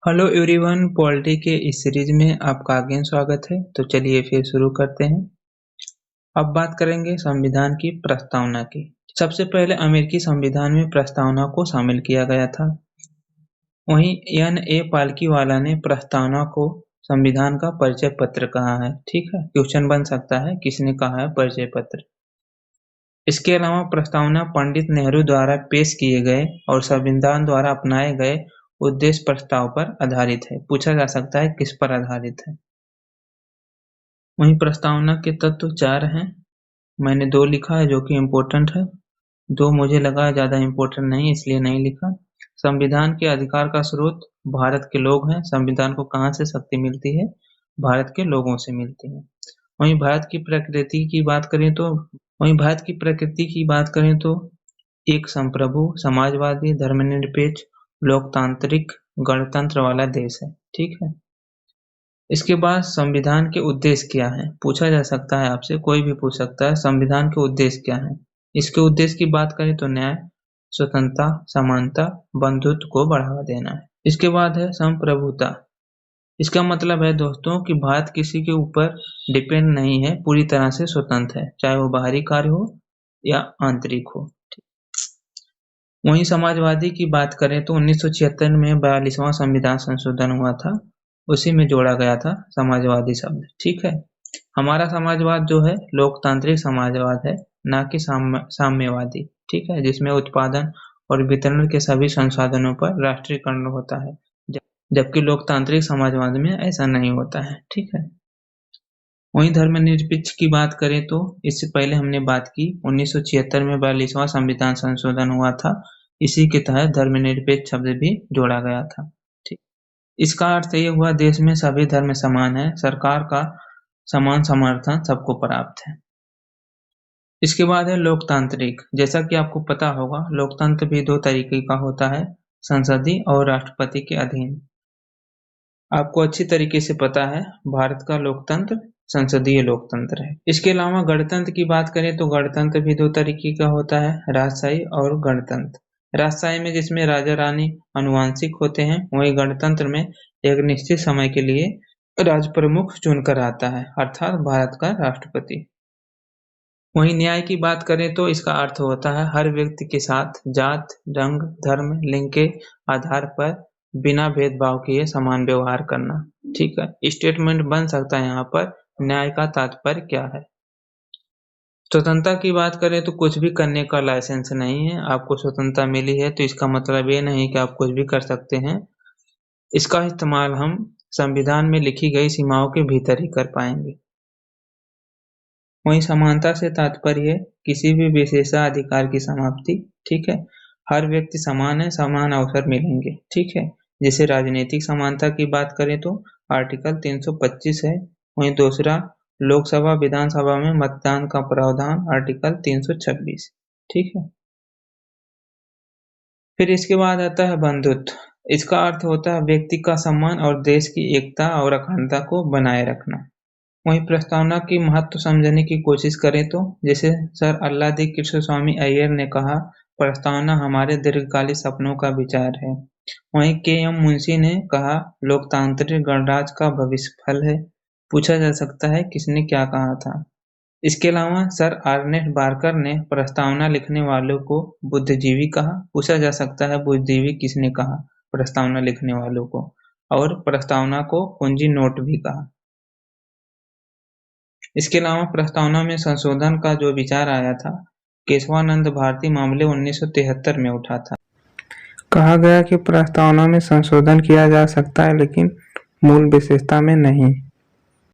Hello everyone, polity के इस series में आपका अगेन स्वागत है। तो चलिए फिर शुरू करते हैं। अब बात करेंगे संविधान की प्रस्तावना की। सबसे पहले अमेरिकी संविधान में प्रस्तावना को शामिल किया गया था। वहीं N.A. पालकीवाला ने प्रस्तावना को संविधान का परिचय पत्र कहा है। ठीक है, क्वेश्चन बन सकता है किसने कहा है परिचय पत्र। इसके अलावा प्रस्तावना पंडित नेहरू द्वारा पेश किए गए और संविधान द्वारा अपनाए गए उद्देश्य प्रस्ताव पर आधारित है। पूछा जा सकता है किस पर आधारित है। वहीं प्रस्तावना के तत्व 4 हैं। मैंने 2 लिखा है जो कि इम्पोर्टेंट है। 2 मुझे लगा ज़्यादा इम्पोर्टेंट नहीं, इसलिए नहीं लिखा। संविधान के अधिकार का स्रोत भारत के लोग हैं। संविधान को कहाँ से शक्ति मिलती है? भारत के लोगों से मिलती है। वहीं भारत की प्रकृति की बात करें तो एक संप्रभु, समाजवादी, धर्मनिरपेक्ष, लोकतांत्रिक, गणतंत्र वाला देश है। ठीक है। इसके बाद संविधान के उद्देश्य क्या है? पूछा जा सकता है आपसे, कोई भी पूछ सकता है संविधान के उद्देश्य क्या है। इसके उद्देश्य की बात करें तो न्याय, स्वतंत्रता, समानता, बंधुत्व को बढ़ावा देना है। इसके बाद है संप्रभुता। इसका मतलब है दोस्तों कि भारत किसी के ऊपर डिपेंड नहीं है, पूरी तरह से स्वतंत्र है, चाहे वो बाहरी कार्य हो या आंतरिक हो। वहीं समाजवादी की बात करें तो 1976 में 42वां संविधान संशोधन हुआ था, उसी में जोड़ा गया था समाजवादी शब्द। ठीक है। हमारा समाजवाद जो है लोकतांत्रिक समाजवाद है, ना कि साम्यवादी। ठीक है, जिसमें उत्पादन और वितरण के सभी संसाधनों पर राष्ट्रीयकरण होता है, जबकि लोकतांत्रिक समाजवाद में ऐसा नहीं होता है। ठीक है। वहीं धर्मनिरपेक्ष की बात करें तो इससे पहले हमने बात की 1976 में 42वां संविधान संशोधन हुआ था, इसी के तहत धर्मनिरपेक्ष शब्द भी जोड़ा गया था। ठीक, इसका अर्थ ये हुआ देश में सभी धर्म समान है, सरकार का समान समर्थन सबको प्राप्त है। इसके बाद है लोकतांत्रिक। जैसा कि आपको पता होगा लोकतंत्र भी 2 तरीके का होता है, संसदीय और राष्ट्रपति के अधीन। आपको अच्छी तरीके से पता है भारत का लोकतंत्र संसदीय लोकतंत्र है। इसके अलावा गणतंत्र की बात करें तो गणतंत्र भी 2 तरीके का होता है, राजशाही और गणतंत्र। राजशाही में जिसमें राजा रानी आनुवंशिक होते हैं, वहीं गणतंत्र में एक निश्चित समय के लिए राज प्रमुख चुनकर आता है, अर्थात भारत का राष्ट्रपति। वहीं न्याय की बात करें तो इसका अर्थ होता है हर व्यक्ति के साथ जात, रंग, धर्म, लिंग के आधार पर बिना भेदभाव किए समान व्यवहार करना। ठीक है, स्टेटमेंट बन सकता है यहाँ पर न्याय का तात्पर्य क्या है। स्वतंत्रता की बात करें तो कुछ भी करने का लाइसेंस नहीं है। आपको स्वतंत्रता मिली है तो इसका मतलब ये नहीं कि आप कुछ भी कर सकते हैं। इसका इस्तेमाल हम संविधान में लिखी गई सीमाओं के भीतर ही कर पाएंगे। वहीं समानता से तात्पर्य किसी भी विशेषाधिकार की समाप्ति। ठीक है, हर व्यक्ति समान है, समान अवसर मिलेंगे। ठीक है, जैसे राजनीतिक समानता की बात करें तो आर्टिकल 325 है। वहीं दूसरा लोकसभा विधानसभा में मतदान का प्रावधान आर्टिकल 326। ठीक है। फिर इसके बाद आता है बंधुत्व। इसका अर्थ होता है व्यक्ति का सम्मान और देश की एकता और अखंडता को बनाए रखना। वहीं प्रस्तावना की महत्व समझने की कोशिश करें तो जैसे सर अल्लादी कृष्ण स्वामी अय्यर ने कहा, प्रस्तावना हमारे दीर्घकालिक सपनों का विचार है। वहीं के.एम. मुंशी ने कहा, लोकतांत्रिक गणराज्य का भविष्य फल है। पूछा जा सकता है किसने क्या कहा था। इसके अलावा सर अर्नेस्ट बार्कर ने प्रस्तावना लिखने वालों को बुद्धिजीवी कहा। पूछा जा सकता है बुद्धिजीवी किसने कहा प्रस्तावना लिखने वालों को, और प्रस्तावना को कुंजी नोट भी कहा। इसके अलावा प्रस्तावना में संशोधन का जो विचार आया था, केशवानंद भारती मामले 1973 में उठा था। कहा गया कि प्रस्तावना में संशोधन किया जा सकता है लेकिन मूल विशेषता में नहीं।